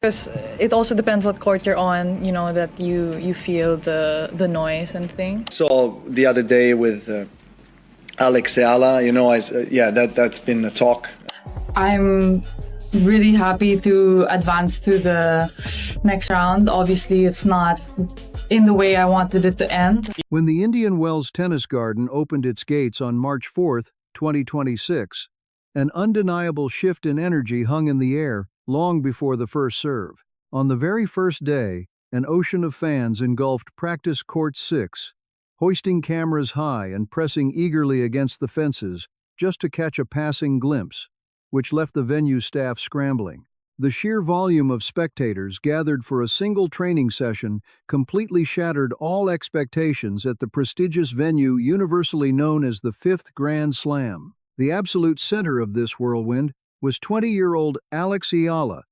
Because it also depends what court you're on, that you feel the noise and things. So the other day with Eala, that's been a talk. I'm really happy to advance to the next round. Obviously, it's not in the way I wanted it to end. When the Indian Wells Tennis Garden opened its gates on March 4, 2026, an undeniable shift in energy hung in the air long before the first serve. On the very first day, an ocean of fans engulfed practice court 6, hoisting cameras high and pressing eagerly against the fences just to catch a passing glimpse, which left the venue staff scrambling. The sheer volume of spectators gathered for a single training session completely shattered all expectations at the prestigious venue universally known as the 5th Grand Slam. The absolute center of this whirlwind was 20-year-old Eala,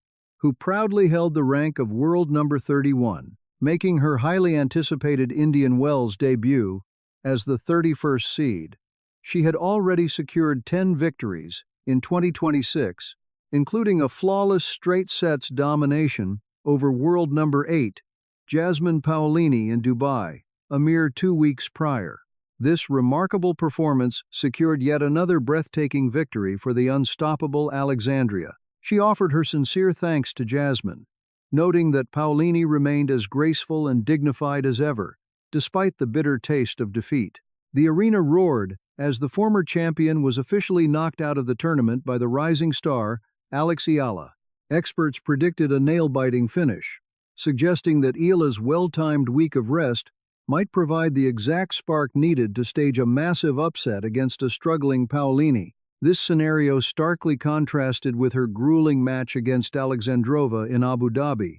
who proudly held the rank of World No. 31, making her highly anticipated Indian Wells debut as the 31st seed. She had already secured 10 victories in 2026, including a flawless straight sets domination over World No. 8, Jasmine Paolini in Dubai, a mere 2 weeks prior. This remarkable performance secured yet another breathtaking victory for the unstoppable Alexandria. She offered her sincere thanks to Jasmine, noting that Paolini remained as graceful and dignified as ever, despite the bitter taste of defeat. The arena roared as the former champion was officially knocked out of the tournament by the rising star, Eala. Experts predicted a nail-biting finish, suggesting that Eala's well-timed week of rest might provide the exact spark needed to stage a massive upset against a struggling Paolini. This scenario starkly contrasted with her grueling match against Alexandrova in Abu Dhabi,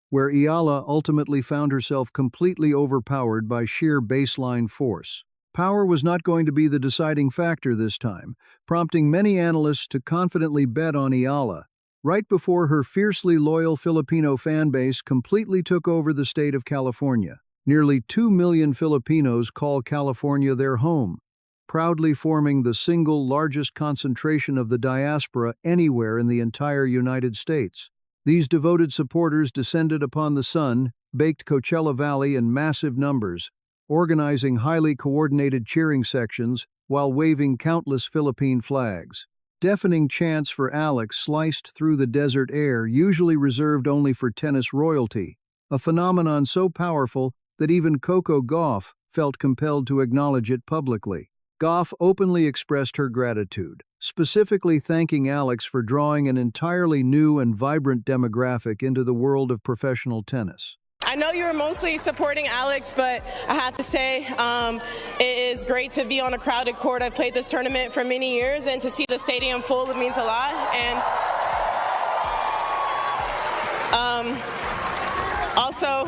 where Eala ultimately found herself completely overpowered by sheer baseline force. Power was not going to be the deciding factor this time, prompting many analysts to confidently bet on Eala, right before her fiercely loyal Filipino fan base completely took over the state of California. Nearly 2 million Filipinos call California their home, proudly forming the single largest concentration of the diaspora anywhere in the entire United States. These devoted supporters descended upon the sun-baked Coachella Valley in massive numbers, organizing highly coordinated cheering sections while waving countless Philippine flags. Deafening chants for Alex sliced through the desert air, usually reserved only for tennis royalty, a phenomenon so powerful that even Coco Gauff felt compelled to acknowledge it publicly. Gauff openly expressed her gratitude, specifically thanking Alex for drawing an entirely new and vibrant demographic into the world of professional tennis. I know you were mostly supporting Alex, but I have to say it is great to be on a crowded court. I've played this tournament for many years, and to see the stadium full, it means a lot. And also,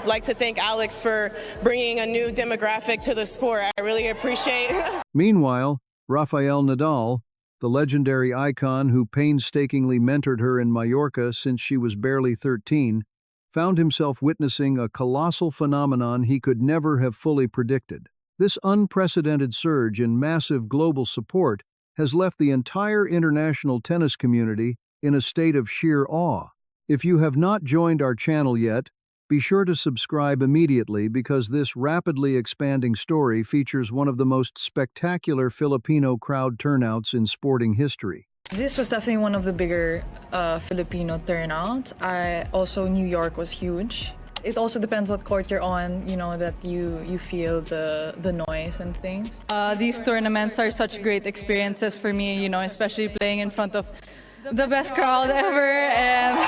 like to thank Alex for bringing a new demographic to the sport. I really appreciate it. Meanwhile, Rafael Nadal, the legendary icon who painstakingly mentored her in Mallorca since she was barely 13, found himself witnessing a colossal phenomenon he could never have fully predicted. This unprecedented surge in massive global support has left the entire international tennis community in a state of sheer awe. If you have not joined our channel yet, be sure to subscribe immediately because this rapidly expanding story features one of the most spectacular Filipino crowd turnouts in sporting history. This was definitely one of the bigger Filipino turnouts. Also, New York was huge. It also depends what court you're on, that you feel the noise and things. These tournaments are such great experiences for me, especially playing in front of the best crowd ever. And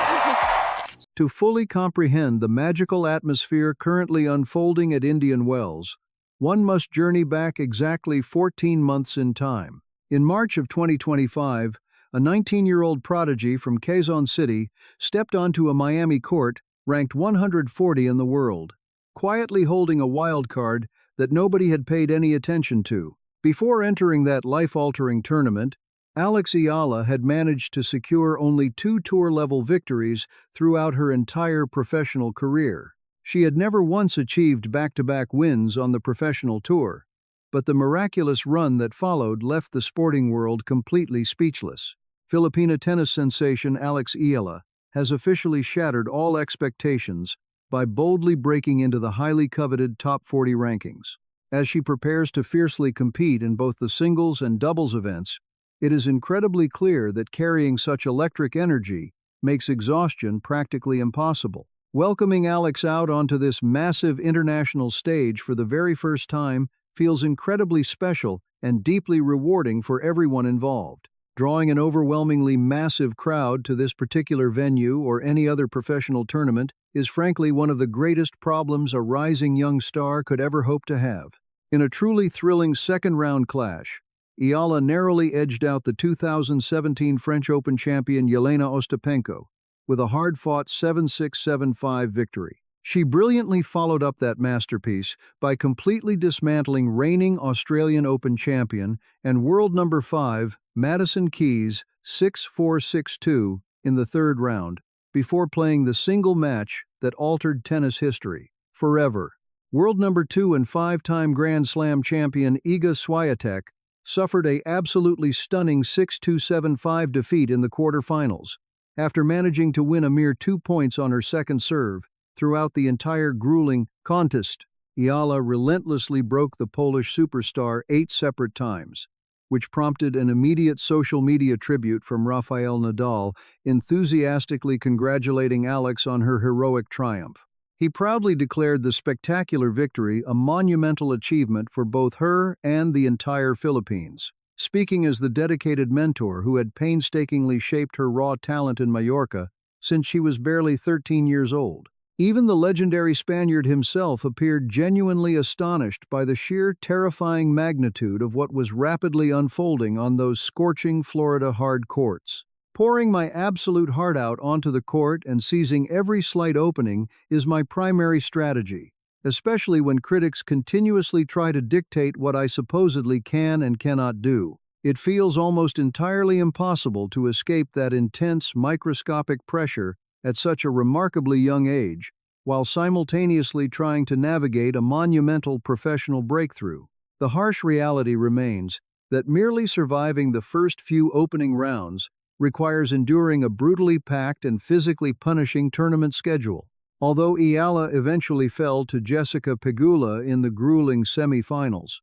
To fully comprehend the magical atmosphere currently unfolding at Indian Wells, one must journey back exactly 14 months in time. In March of 2025, a 19-year-old prodigy from Quezon City stepped onto a Miami court ranked 140 in the world, quietly holding a wild card that nobody had paid any attention to. Before entering that life-altering tournament, Eala had managed to secure only 2 tour-level victories throughout her entire professional career. She had never once achieved back-to-back wins on the professional tour, but the miraculous run that followed left the sporting world completely speechless. Filipina tennis sensation Eala has officially shattered all expectations by boldly breaking into the highly coveted top 40 rankings. As she prepares to fiercely compete in both the singles and doubles events, it is incredibly clear that carrying such electric energy makes exhaustion practically impossible. Welcoming Alex out onto this massive international stage for the very first time feels incredibly special and deeply rewarding for everyone involved. Drawing an overwhelmingly massive crowd to this particular venue or any other professional tournament is frankly one of the greatest problems a rising young star could ever hope to have. In a truly thrilling second-round clash, Eala narrowly edged out the 2017 French Open champion Jelena Ostapenko with a hard-fought 7-6-7-5 victory. She brilliantly followed up that masterpiece by completely dismantling reigning Australian Open champion and world number 5 Madison 6-4-6-2 in the third round, before playing the single match that altered tennis history forever. World number 2 and 5-time Grand Slam champion Iga Swiatek suffered a absolutely stunning 6-2-7-5 defeat in the quarterfinals, after managing to win a mere 2 points on her second serve. Throughout the entire grueling contest, Eala relentlessly broke the Polish superstar 8 separate times, which prompted an immediate social media tribute from Rafael Nadal, enthusiastically congratulating Alex on her heroic triumph. He proudly declared the spectacular victory a monumental achievement for both her and the entire Philippines. Speaking as the dedicated mentor who had painstakingly shaped her raw talent in Mallorca since she was barely 13 years old. Even the legendary Spaniard himself appeared genuinely astonished by the sheer terrifying magnitude of what was rapidly unfolding on those scorching Florida hard courts. Pouring my absolute heart out onto the court and seizing every slight opening is my primary strategy, especially when critics continuously try to dictate what I supposedly can and cannot do. It feels almost entirely impossible to escape that intense, microscopic pressure at such a remarkably young age, while simultaneously trying to navigate a monumental professional breakthrough. The harsh reality remains that merely surviving the first few opening rounds requires enduring a brutally packed and physically punishing tournament schedule. Although Eala eventually fell to Jessica Pegula in the grueling semifinals,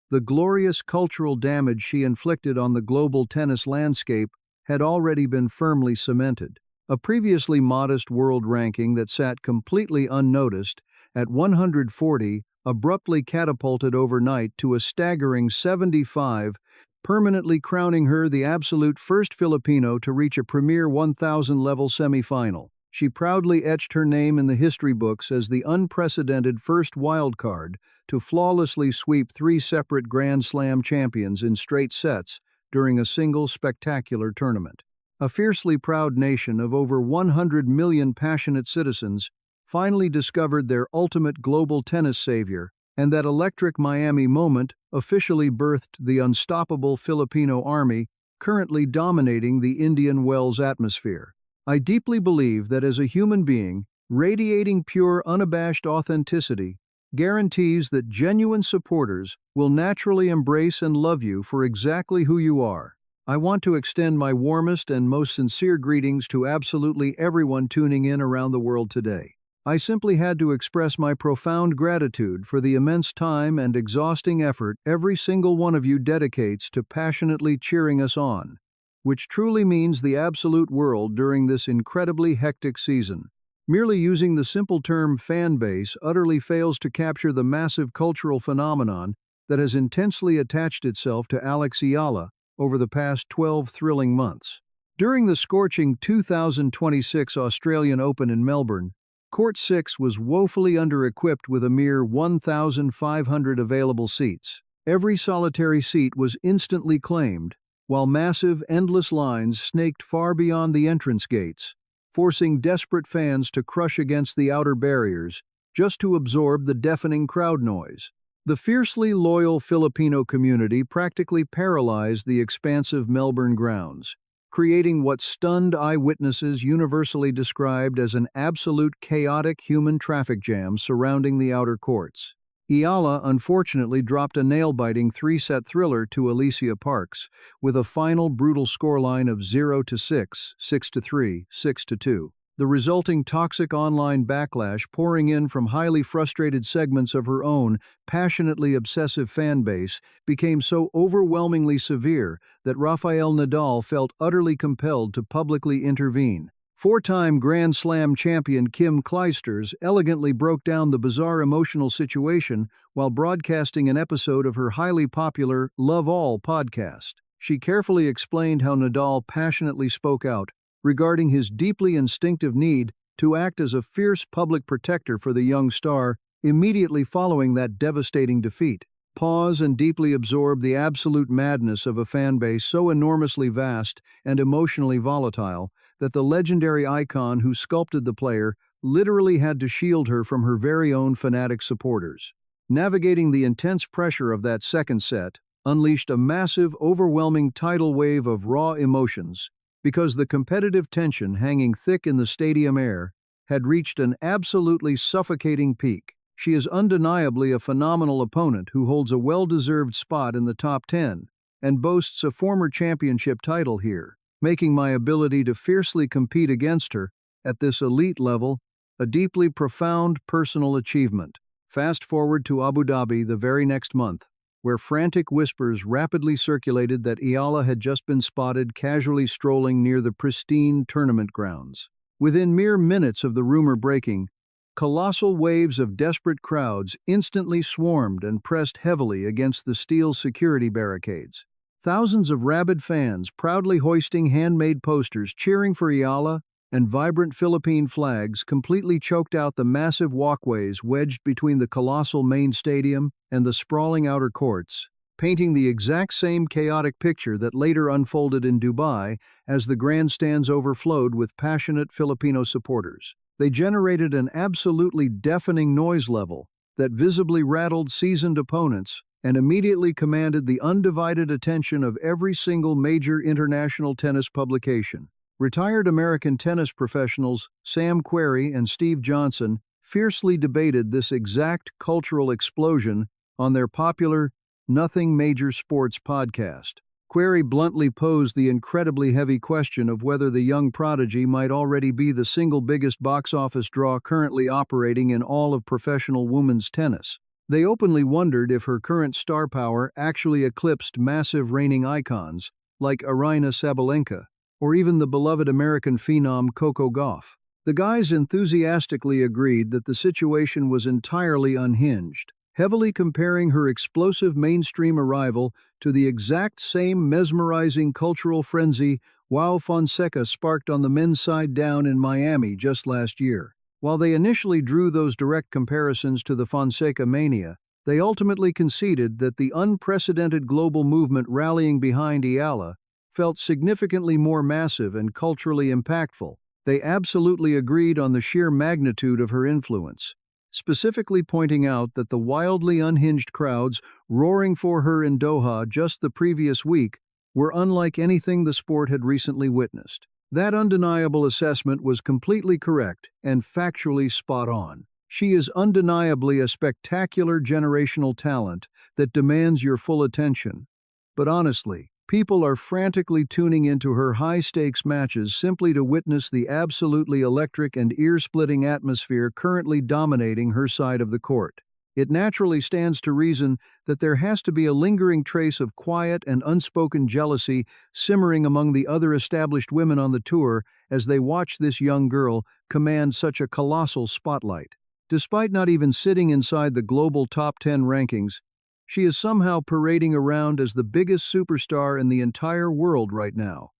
the glorious cultural damage she inflicted on the global tennis landscape had already been firmly cemented. A previously modest world ranking that sat completely unnoticed at 140 abruptly catapulted overnight to a staggering 75, permanently crowning her the absolute first Filipino to reach a premier 1,000-level semifinal. She proudly etched her name in the history books as the unprecedented first wildcard to flawlessly sweep 3 separate Grand Slam champions in straight sets during a single spectacular tournament. A fiercely proud nation of over 100 million passionate citizens finally discovered their ultimate global tennis savior, and that electric Miami moment officially birthed the unstoppable Filipino army currently dominating the Indian Wells atmosphere. I deeply believe that as a human being, radiating pure, unabashed authenticity guarantees that genuine supporters will naturally embrace and love you for exactly who you are. I want to extend my warmest and most sincere greetings to absolutely everyone tuning in around the world today. I simply had to express my profound gratitude for the immense time and exhausting effort every single one of you dedicates to passionately cheering us on, which truly means the absolute world during this incredibly hectic season. Merely using the simple term fan base utterly fails to capture the massive cultural phenomenon that has intensely attached itself to Alex Eala over the past 12 thrilling months. During the scorching 2026 Australian Open in Melbourne, Court 6 was woefully under-equipped with a mere 1,500 available seats. Every solitary seat was instantly claimed, while massive, endless lines snaked far beyond the entrance gates, forcing desperate fans to crush against the outer barriers just to absorb the deafening crowd noise. The fiercely loyal Filipino community practically paralyzed the expansive Melbourne grounds, creating what stunned eyewitnesses universally described as an absolute chaotic human traffic jam surrounding the outer courts. Eala unfortunately dropped a nail-biting 3-set thriller to Alicia Parks, with a final brutal scoreline of 0-6, 6-3, 6-2. The resulting toxic online backlash pouring in from highly frustrated segments of her own passionately obsessive fan base became so overwhelmingly severe that Rafael Nadal felt utterly compelled to publicly intervene. Four-time Grand Slam champion Kim Clijsters elegantly broke down the bizarre emotional situation while broadcasting an episode of her highly popular Love All podcast. She carefully explained how Nadal passionately spoke out regarding his deeply instinctive need to act as a fierce public protector for the young star immediately following that devastating defeat. Pause and deeply absorb the absolute madness of a fan base so enormously vast and emotionally volatile that the legendary icon who sculpted the player literally had to shield her from her very own fanatic supporters. Navigating the intense pressure of that second set unleashed a massive, overwhelming tidal wave of raw emotions because the competitive tension hanging thick in the stadium air had reached an absolutely suffocating peak. She is undeniably a phenomenal opponent who holds a well-deserved spot in the top 10 and boasts a former championship title here, making my ability to fiercely compete against her at this elite level a deeply profound personal achievement. Fast forward to Abu Dhabi the very next month, where frantic whispers rapidly circulated that Eala had just been spotted casually strolling near the pristine tournament grounds. Within mere minutes of the rumor breaking, colossal waves of desperate crowds instantly swarmed and pressed heavily against the steel security barricades. Thousands of rabid fans proudly hoisting handmade posters cheering for Eala and vibrant Philippine flags completely choked out the massive walkways wedged between the colossal main stadium and the sprawling outer courts, painting the exact same chaotic picture that later unfolded in Dubai as the grandstands overflowed with passionate Filipino supporters. They generated an absolutely deafening noise level that visibly rattled seasoned opponents and immediately commanded the undivided attention of every single major international tennis publication. Retired American tennis professionals Sam Querrey and Steve Johnson fiercely debated this exact cultural explosion on their popular Nothing Major Sports podcast. Querrey bluntly posed the incredibly heavy question of whether the young prodigy might already be the single biggest box office draw currently operating in all of professional women's tennis. They openly wondered if her current star power actually eclipsed massive reigning icons like Aryna Sabalenka or even the beloved American phenom Coco Gauff. The guys enthusiastically agreed that the situation was entirely unhinged, heavily comparing her explosive mainstream arrival to the exact same mesmerizing cultural frenzy Joao Fonseca sparked on the men's side down in Miami just last year. While they initially drew those direct comparisons to the Fonseca mania, they ultimately conceded that the unprecedented global movement rallying behind Eala felt significantly more massive and culturally impactful. They absolutely agreed on the sheer magnitude of her influence, specifically pointing out that the wildly unhinged crowds roaring for her in Doha just the previous week were unlike anything the sport had recently witnessed. That undeniable assessment was completely correct and factually spot on. She is undeniably a spectacular generational talent that demands your full attention. But honestly, people are frantically tuning into her high-stakes matches simply to witness the absolutely electric and ear-splitting atmosphere currently dominating her side of the court. It naturally stands to reason that there has to be a lingering trace of quiet and unspoken jealousy simmering among the other established women on the tour as they watch this young girl command such a colossal spotlight. Despite not even sitting inside the global top 10 rankings, she is somehow parading around as the biggest superstar in the entire world right now,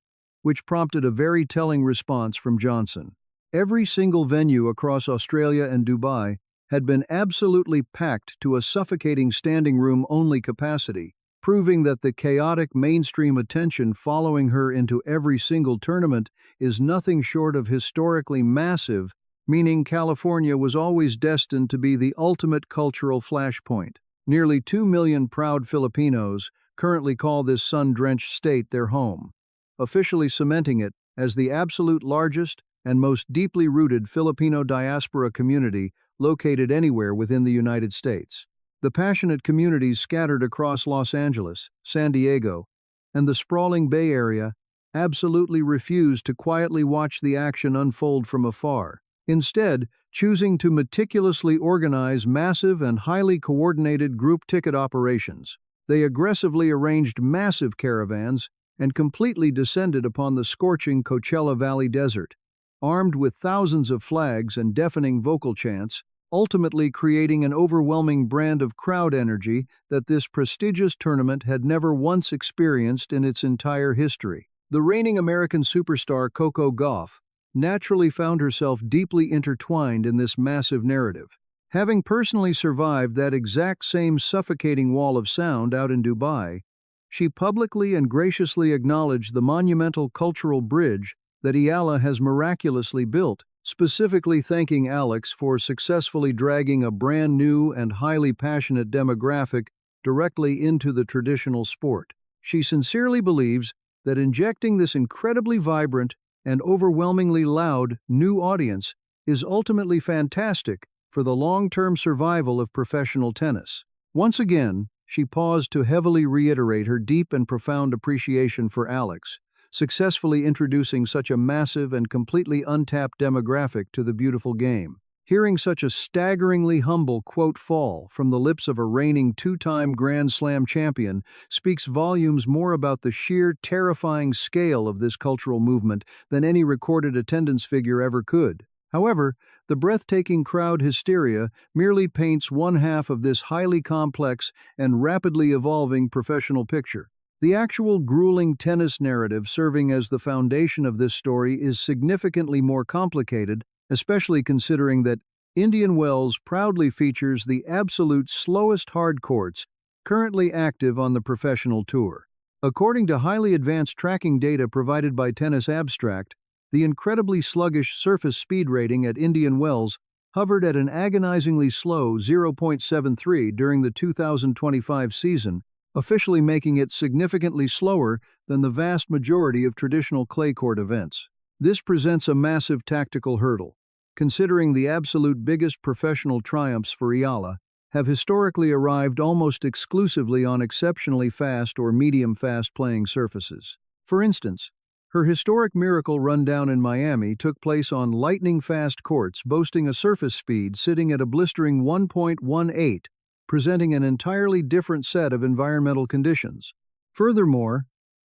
which prompted a very telling response from Johnson. Every single venue across Australia and Dubai had been absolutely packed to a suffocating standing room-only capacity, proving that the chaotic mainstream attention following her into every single tournament is nothing short of historically massive, meaning California was always destined to be the ultimate cultural flashpoint. Nearly 2 million proud Filipinos currently call this sun-drenched state their home, officially cementing it as the absolute largest and most deeply rooted Filipino diaspora community located anywhere within the United States. The passionate communities scattered across Los Angeles, San Diego, and the sprawling Bay Area absolutely refused to quietly watch the action unfold from afar, instead choosing to meticulously organize massive and highly coordinated group ticket operations. They aggressively arranged massive caravans and completely descended upon the scorching Coachella Valley Desert, armed with thousands of flags and deafening vocal chants, ultimately creating an overwhelming brand of crowd energy that this prestigious tournament had never once experienced in its entire history. The reigning American superstar Coco Gauff naturally found herself deeply intertwined in this massive narrative. Having personally survived that exact same suffocating wall of sound out in Dubai, she publicly and graciously acknowledged the monumental cultural bridge that Eala has miraculously built, specifically thanking Alex for successfully dragging a brand new and highly passionate demographic directly into the traditional sport. She sincerely believes that injecting this incredibly vibrant and overwhelmingly loud new audience is ultimately fantastic for the long-term survival of professional tennis. Once again, she paused to heavily reiterate her deep and profound appreciation for Alex, successfully introducing such a massive and completely untapped demographic to the beautiful game. Hearing such a staggeringly humble quote fall from the lips of a reigning two-time Grand Slam champion speaks volumes more about the sheer terrifying scale of this cultural movement than any recorded attendance figure ever could. However, the breathtaking crowd hysteria merely paints one half of this highly complex and rapidly evolving professional picture. The actual grueling tennis narrative serving as the foundation of this story is significantly more complicated, especially considering that Indian Wells proudly features the absolute slowest hard courts currently active on the professional tour. According to highly advanced tracking data provided by Tennis Abstract, the incredibly sluggish surface speed rating at Indian Wells hovered at an agonizingly slow 0.73 during the 2025 season, officially making it significantly slower than the vast majority of traditional clay court events. This presents a massive tactical hurdle, considering the absolute biggest professional triumphs for Eala have historically arrived almost exclusively on exceptionally fast or medium-fast playing surfaces. For instance, her historic miracle rundown in Miami took place on lightning-fast courts boasting a surface speed sitting at a blistering 1.18, presenting an entirely different set of environmental conditions. Furthermore,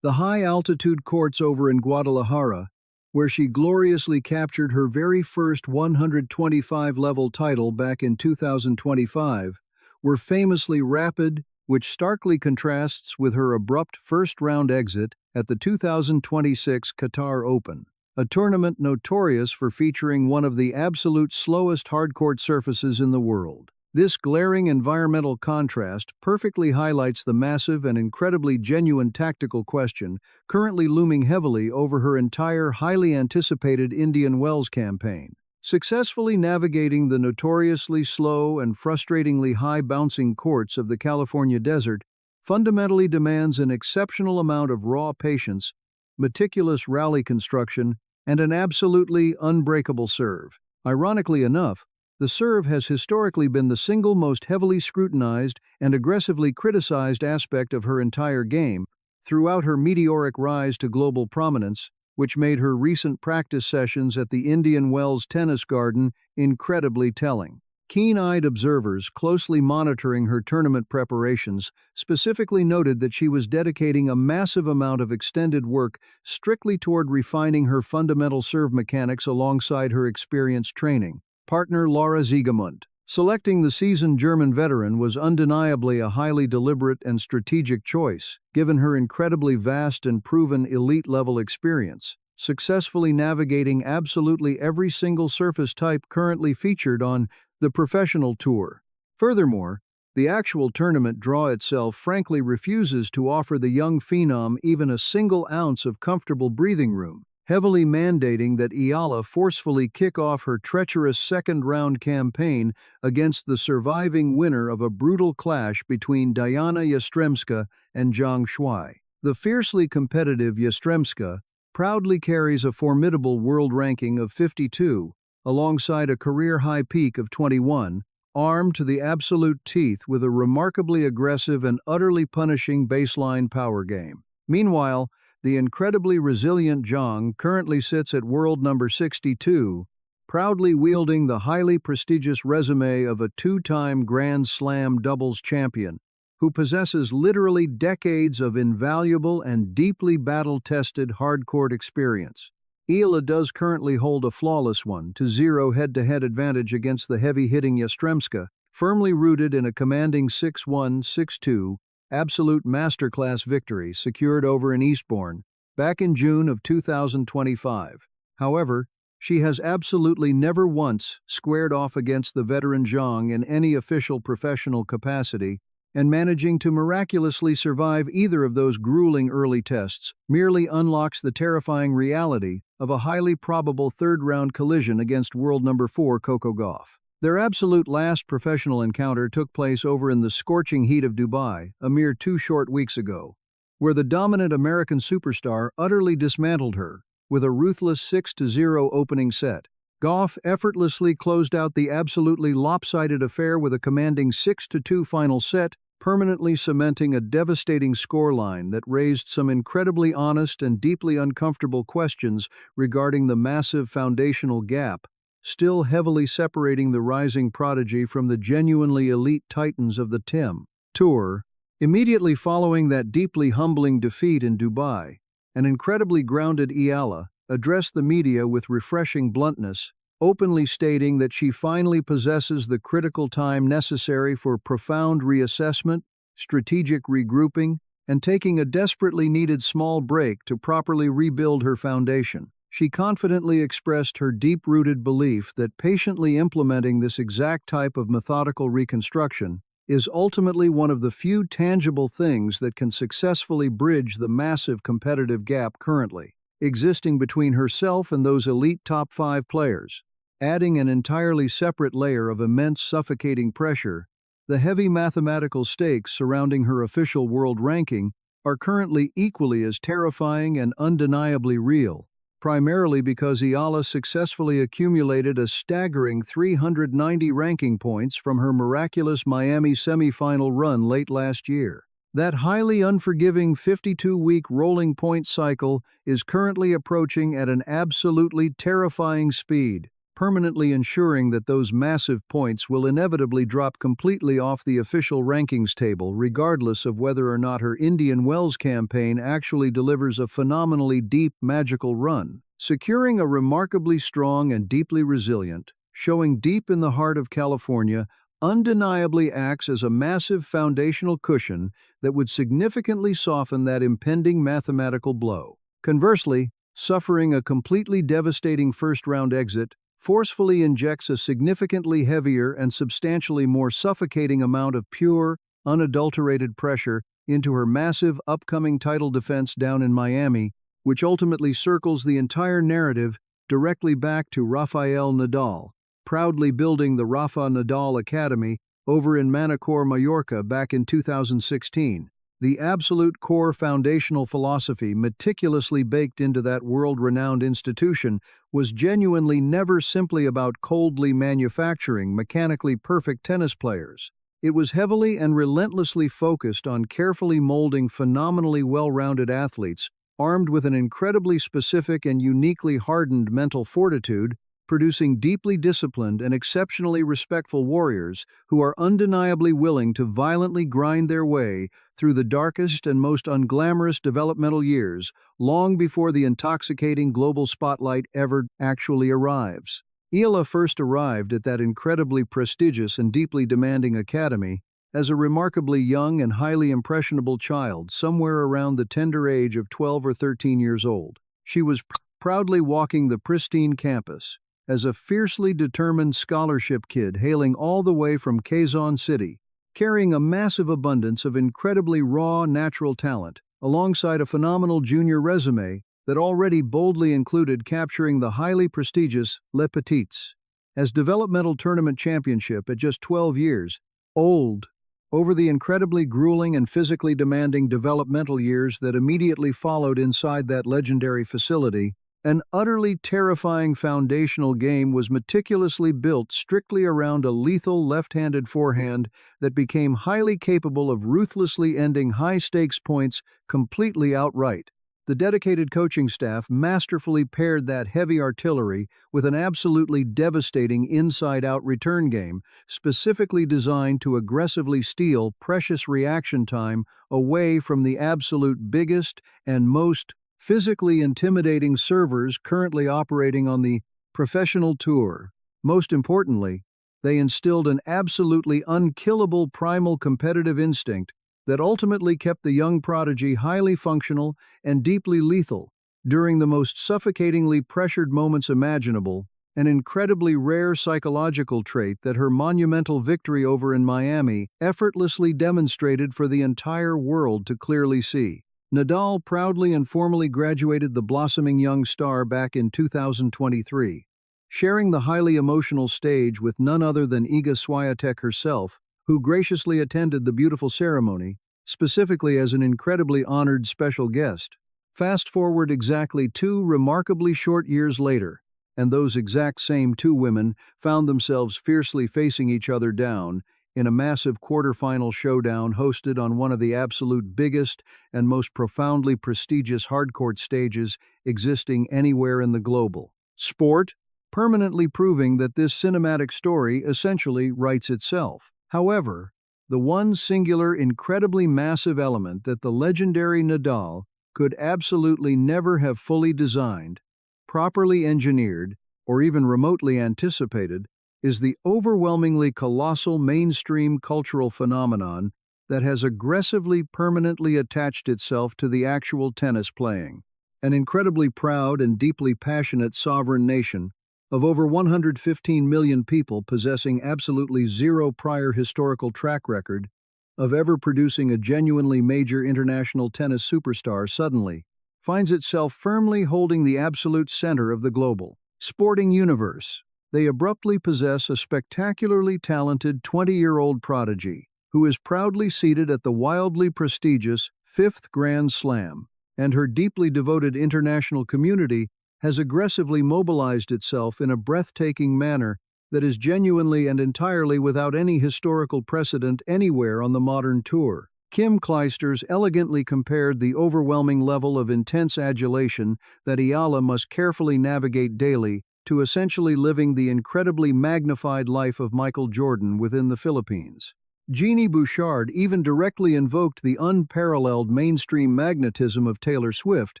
the high-altitude courts over in Guadalajara, where she gloriously captured her very first 125-level title back in 2025, were famously rapid, which starkly contrasts with her abrupt first-round exit at the 2026 Qatar Open, a tournament notorious for featuring one of the absolute slowest hardcourt surfaces in the world. This glaring environmental contrast perfectly highlights the massive and incredibly genuine tactical question currently looming heavily over her entire highly anticipated Indian Wells campaign. Successfully navigating the notoriously slow and frustratingly high-bouncing courts of the California desert fundamentally demands an exceptional amount of raw patience, meticulous rally construction, and an absolutely unbreakable serve. Ironically enough, the serve has historically been the single most heavily scrutinized and aggressively criticized aspect of her entire game throughout her meteoric rise to global prominence, which made her recent practice sessions at the Indian Wells Tennis Garden incredibly telling. Keen-eyed observers closely monitoring her tournament preparations specifically noted that she was dedicating a massive amount of extended work strictly toward refining her fundamental serve mechanics alongside her experienced training partner Laura Siegemund. Selecting the seasoned German veteran was undeniably a highly deliberate and strategic choice, given her incredibly vast and proven elite-level experience, successfully navigating absolutely every single surface type currently featured on the professional tour. Furthermore, the actual tournament draw itself frankly refuses to offer the young phenom even a single ounce of comfortable breathing room, heavily mandating that Eala forcefully kick off her treacherous second-round campaign against the surviving winner of a brutal clash between Dayana Yastremska and Zhang Shuai. The fiercely competitive Yastremska proudly carries a formidable world ranking of 52, alongside a career-high peak of 21, armed to the absolute teeth with a remarkably aggressive and utterly punishing baseline power game. Meanwhile, the incredibly resilient Zhang currently sits at world number 62, proudly wielding the highly prestigious resume of a two-time Grand Slam doubles champion, who possesses literally decades of invaluable and deeply battle-tested hard-court experience. Eala does currently hold a flawless 1-0 head-to-head advantage against the heavy-hitting Yastremska, firmly rooted in a commanding 6-1, 6-2 absolute masterclass victory secured over in Eastbourne back in June of 2025. However, she has absolutely never once squared off against the veteran Zhang in any official professional capacity, and managing to miraculously survive either of those grueling early tests merely unlocks the terrifying reality of a highly probable third-round collision against world number 4 Coco Gauff. Their absolute last professional encounter took place over in the scorching heat of Dubai a mere 2 short weeks ago, where the dominant American superstar utterly dismantled her with a ruthless 6-0 opening set. Gauff effortlessly closed out the absolutely lopsided affair with a commanding 6-2 final set, permanently cementing a devastating scoreline that raised some incredibly honest and deeply uncomfortable questions regarding the massive foundational gap still heavily separating the rising prodigy from the genuinely elite titans of the TIM Tour. Immediately following that deeply humbling defeat in Dubai, an incredibly grounded Eala addressed the media with refreshing bluntness, openly stating that she finally possesses the critical time necessary for profound reassessment, strategic regrouping, and taking a desperately needed small break to properly rebuild her foundation. She confidently expressed her deep-rooted belief that patiently implementing this exact type of methodical reconstruction is ultimately one of the few tangible things that can successfully bridge the massive competitive gap currently existing between herself and those elite top 5 players. Adding an entirely separate layer of immense suffocating pressure, the heavy mathematical stakes surrounding her official world ranking are currently equally as terrifying and undeniably real, primarily because Eala successfully accumulated a staggering 390 ranking points from her miraculous Miami semifinal run late last year. That highly unforgiving 52-week rolling point cycle is currently approaching at an absolutely terrifying speed, permanently ensuring that those massive points will inevitably drop completely off the official rankings table regardless of whether or not her Indian Wells campaign actually delivers a phenomenally deep, magical run. Securing a remarkably strong and deeply resilient, showing deep in the heart of California, undeniably acts as a massive foundational cushion that would significantly soften that impending mathematical blow. Conversely, suffering a completely devastating first-round exit forcefully injects a significantly heavier and substantially more suffocating amount of pure, unadulterated pressure into her massive upcoming title defense down in Miami, which ultimately circles the entire narrative directly back to Rafael Nadal, proudly building the Rafa Nadal Academy over in Manacor, Mallorca back in 2016. The absolute core foundational philosophy meticulously baked into that world-renowned institution was genuinely never simply about coldly manufacturing mechanically perfect tennis players. It was heavily and relentlessly focused on carefully molding phenomenally well-rounded athletes armed with an incredibly specific and uniquely hardened mental fortitude, producing deeply disciplined and exceptionally respectful warriors who are undeniably willing to violently grind their way through the darkest and most unglamorous developmental years long before the intoxicating global spotlight ever actually arrives. Eala first arrived at that incredibly prestigious and deeply demanding academy as a remarkably young and highly impressionable child somewhere around the tender age of 12 or 13 years old. She was proudly walking the pristine campus as a fiercely determined scholarship kid hailing all the way from Quezon City, carrying a massive abundance of incredibly raw natural talent, alongside a phenomenal junior resume that already boldly included capturing the highly prestigious Les Petites as developmental tournament championship at just 12 years old, over the incredibly grueling and physically demanding developmental years that immediately followed inside that legendary facility. An utterly terrifying foundational game was meticulously built strictly around a lethal left-handed forehand that became highly capable of ruthlessly ending high-stakes points completely outright. The dedicated coaching staff masterfully paired that heavy artillery with an absolutely devastating inside-out return game, specifically designed to aggressively steal precious reaction time away from the absolute biggest and most physically intimidating servers currently operating on the professional tour. Most importantly, they instilled an absolutely unkillable primal competitive instinct that ultimately kept the young prodigy highly functional and deeply lethal during the most suffocatingly pressured moments imaginable, an incredibly rare psychological trait that her monumental victory over in Miami effortlessly demonstrated for the entire world to clearly see. Nadal proudly and formally graduated the blossoming young star back in 2023, sharing the highly emotional stage with none other than Swiatek herself, who graciously attended the beautiful ceremony, specifically as an incredibly honored special guest. Fast forward exactly 2 remarkably short years later, and those exact same 2 women found themselves fiercely facing each other down in a massive quarterfinal showdown hosted on one of the absolute biggest and most profoundly prestigious hardcourt stages existing anywhere in the global sport, permanently proving that this cinematic story essentially writes itself. However, the one singular, incredibly massive element that the legendary Nadal could absolutely never have fully designed, properly engineered, or even remotely anticipated is the overwhelmingly colossal mainstream cultural phenomenon that has aggressively permanently attached itself to the actual tennis playing. An incredibly proud and deeply passionate sovereign nation of over 115 million people possessing absolutely zero prior historical track record of ever producing a genuinely major international tennis superstar suddenly finds itself firmly holding the absolute center of the global sporting universe. They abruptly possess a spectacularly talented 20-year-old prodigy who is proudly seated at the wildly prestigious 5th Grand Slam, and her deeply devoted international community has aggressively mobilized itself in a breathtaking manner that is genuinely and entirely without any historical precedent anywhere on the modern tour. Kim Clijsters elegantly compared the overwhelming level of intense adulation that Eala must carefully navigate daily to essentially living the incredibly magnified life of Michael Jordan within the Philippines. Jeannie Bouchard even directly invoked the unparalleled mainstream magnetism of Taylor Swift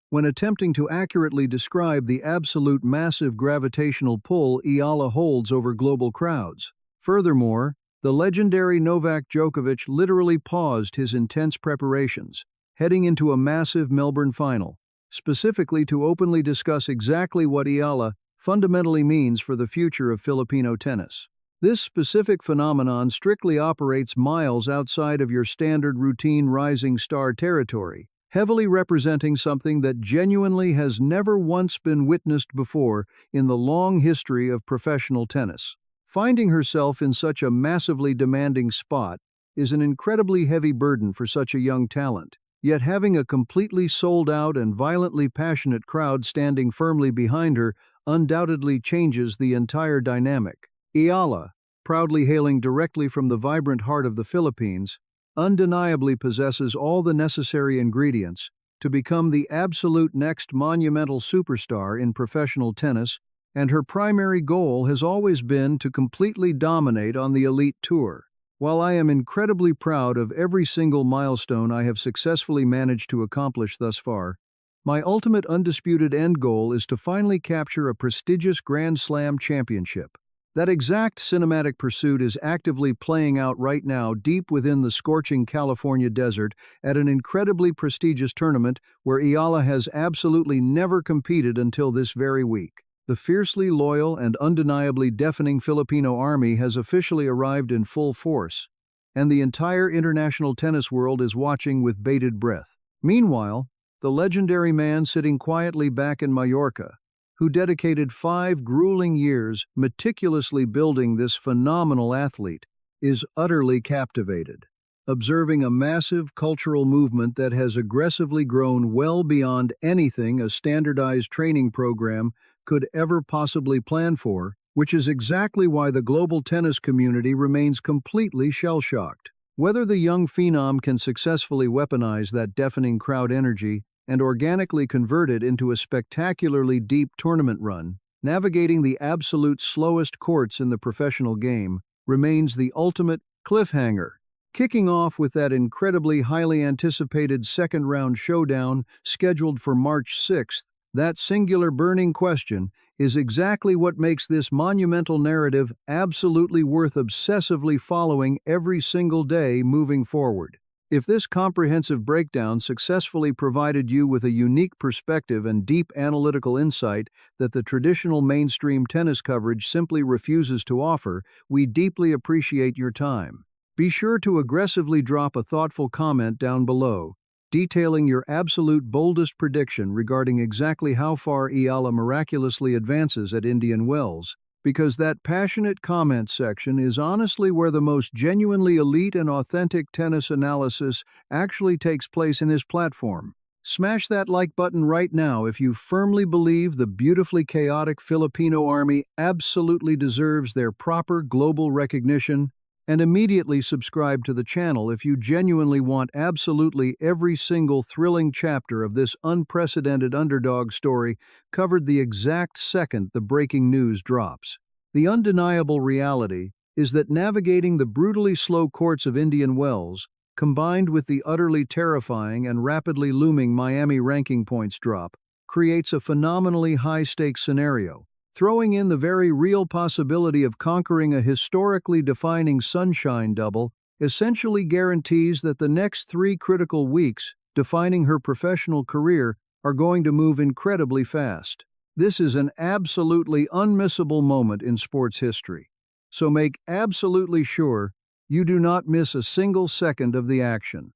when attempting to accurately describe the absolute massive gravitational pull Eala holds over global crowds. Furthermore, the legendary Novak Djokovic literally paused his intense preparations, heading into a massive Melbourne final, specifically to openly discuss exactly what Eala fundamentally means for the future of Filipino tennis. This specific phenomenon strictly operates miles outside of your standard routine rising star territory, heavily representing something that genuinely has never once been witnessed before in the long history of professional tennis. Finding herself in such a massively demanding spot is an incredibly heavy burden for such a young talent, yet having a completely sold-out and violently passionate crowd standing firmly behind her undoubtedly changes the entire dynamic. Eala, proudly hailing directly from the vibrant heart of the Philippines, undeniably possesses all the necessary ingredients to become the absolute next monumental superstar in professional tennis, and her primary goal has always been to completely dominate on the elite tour. While I am incredibly proud of every single milestone I have successfully managed to accomplish thus far, my ultimate undisputed end goal is to finally capture a prestigious Grand Slam championship. That exact cinematic pursuit is actively playing out right now deep within the scorching California desert at an incredibly prestigious tournament where Eala has absolutely never competed until this very week. The fiercely loyal and undeniably deafening Filipino army has officially arrived in full force, and the entire international tennis world is watching with bated breath. Meanwhile, the legendary man sitting quietly back in Mallorca, who dedicated 5 grueling years meticulously building this phenomenal athlete, is utterly captivated, observing a massive cultural movement that has aggressively grown well beyond anything a standardized training program could ever possibly plan for, which is exactly why the global tennis community remains completely shell-shocked. Whether the young phenom can successfully weaponize that deafening crowd energy and organically convert it into a spectacularly deep tournament run, navigating the absolute slowest courts in the professional game remains the ultimate cliffhanger. Kicking off with that incredibly highly anticipated second-round showdown scheduled for March 6th, that singular burning question is exactly what makes this monumental narrative absolutely worth obsessively following every single day moving forward. If this comprehensive breakdown successfully provided you with a unique perspective and deep analytical insight that the traditional mainstream tennis coverage simply refuses to offer, we deeply appreciate your time. Be sure to aggressively drop a thoughtful comment down below, detailing your absolute boldest prediction regarding exactly how far Eala miraculously advances at Indian Wells, because that passionate comment section is honestly where the most genuinely elite and authentic tennis analysis actually takes place in this platform. Smash that like button right now if you firmly believe the beautifully chaotic Filipino army absolutely deserves their proper global recognition, and immediately subscribe to the channel if you genuinely want absolutely every single thrilling chapter of this unprecedented underdog story covered the exact second the breaking news drops. The undeniable reality is that navigating the brutally slow courts of Indian Wells, combined with the utterly terrifying and rapidly looming Miami ranking points drop, creates a phenomenally high-stakes scenario. Throwing in the very real possibility of conquering a historically defining sunshine double essentially guarantees that the next 3 critical weeks defining her professional career are going to move incredibly fast. This is an absolutely unmissable moment in sports history, so make absolutely sure you do not miss a single second of the action.